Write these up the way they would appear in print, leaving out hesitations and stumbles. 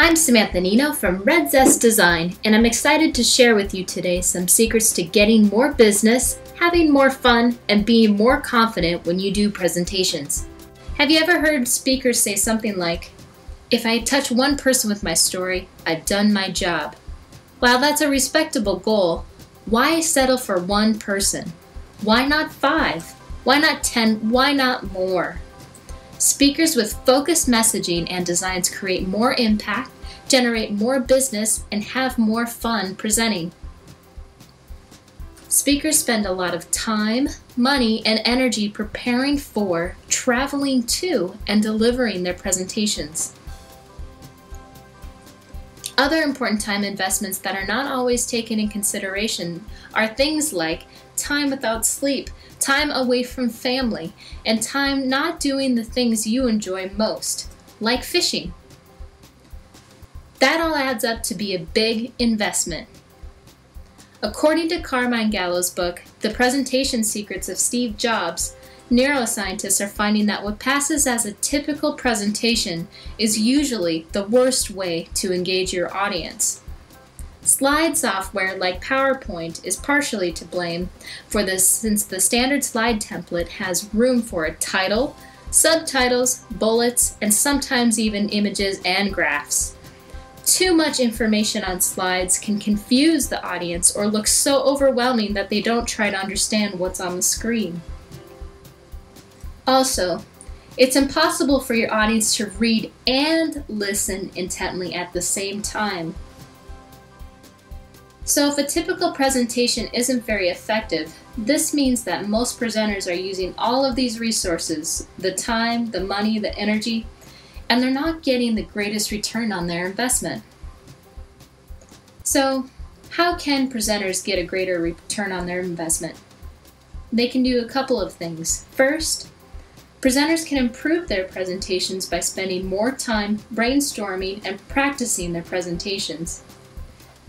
I'm Samantha Nienow from Red Zest Design, and I'm excited to share with you today some secrets to getting more business, having more fun, and being more confident when you do presentations. Have you ever heard speakers say something like, "If I touch one person with my story, I've done my job"? While that's a respectable goal, why settle for one person? Why not 5? Why not 10? Why not more? Speakers with focused messaging and designs create more impact, generate more business, and have more fun presenting. Speakers spend a lot of time, money, and energy preparing for, traveling to, and delivering their presentations. Other important time investments that are not always taken in consideration are things like time without sleep, time away from family, and time not doing the things you enjoy most, like fishing. That all adds up to be a big investment. According to Carmine Gallo's book, The Presentation Secrets of Steve Jobs, neuroscientists are finding that what passes as a typical presentation is usually the worst way to engage your audience. Slide software like PowerPoint is partially to blame for this, since the standard slide template has room for a title, subtitles, bullets, and sometimes even images and graphs. Too much information on slides can confuse the audience or look so overwhelming that they don't try to understand what's on the screen. Also, it's impossible for your audience to read and listen intently at the same time. So if a typical presentation isn't very effective, this means that most presenters are using all of these resources, the time, the money, the energy, and they're not getting the greatest return on their investment. So, how can presenters get a greater return on their investment? They can do a couple of things. First, presenters can improve their presentations by spending more time brainstorming and practicing their presentations.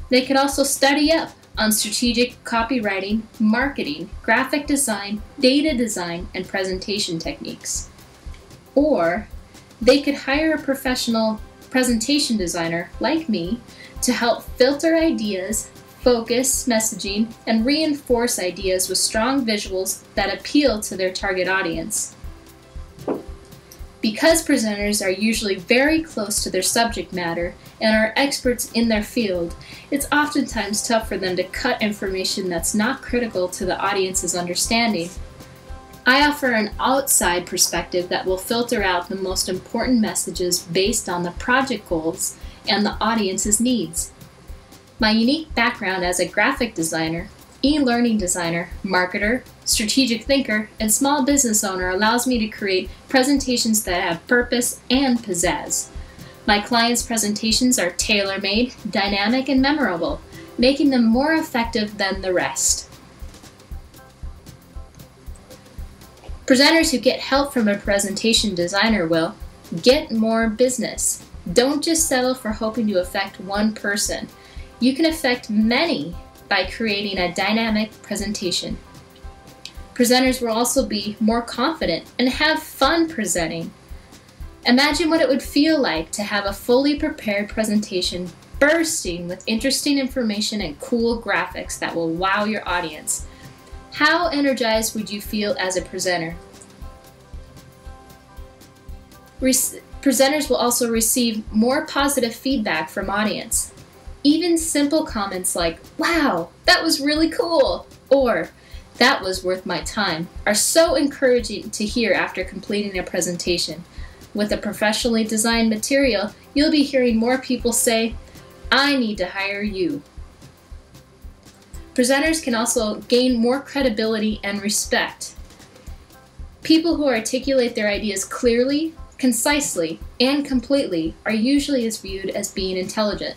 They could also study up on strategic copywriting, marketing, graphic design, data design, and presentation techniques. Or they could hire a professional presentation designer like me to help filter ideas, focus messaging, and reinforce ideas with strong visuals that appeal to their target audience. Because presenters are usually very close to their subject matter and are experts in their field, it's oftentimes tough for them to cut information that's not critical to the audience's understanding. I offer an outside perspective that will filter out the most important messages based on the project goals and the audience's needs. My unique background as a graphic designer, e-learning designer, marketer, strategic thinker, and small business owner allows me to create presentations that have purpose and pizzazz. My clients' presentations are tailor-made, dynamic, and memorable, making them more effective than the rest. Presenters who get help from a presentation designer will get more business. Don't just settle for hoping to affect one person. You can affect many by creating a dynamic presentation. Presenters will also be more confident and have fun presenting. Imagine what it would feel like to have a fully prepared presentation bursting with interesting information and cool graphics that will wow your audience. How energized would you feel as a presenter? Presenters will also receive more positive feedback from audience. Even simple comments like, "Wow, that was really cool," or "That was worth my time," are so encouraging to hear after completing a presentation. With a professionally designed material, you'll be hearing more people say, "I need to hire you." Presenters can also gain more credibility and respect. People who articulate their ideas clearly, concisely, and completely are usually viewed as being intelligent.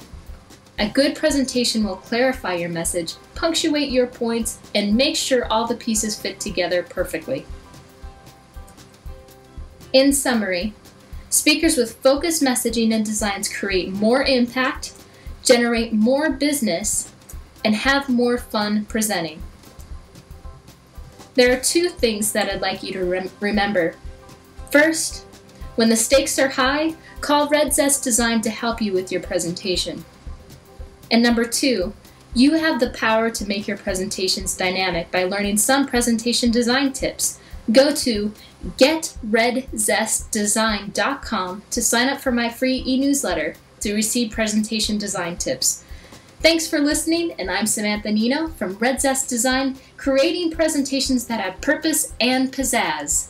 A good presentation will clarify your message, punctuate your points, and make sure all the pieces fit together perfectly. In summary, speakers with focused messaging and designs create more impact, generate more business, and have more fun presenting. There are 2 things that I'd like you to remember. First, When the stakes are high, call Red Zest Design to help you with your presentation. And number 2, you have the power to make your presentations dynamic by learning some presentation design tips. Go to getredzestdesign.com to sign up for my free e-newsletter to receive presentation design tips. Thanks for listening, and I'm Samantha Nienow from Red Zest Design, creating presentations that have purpose and pizzazz.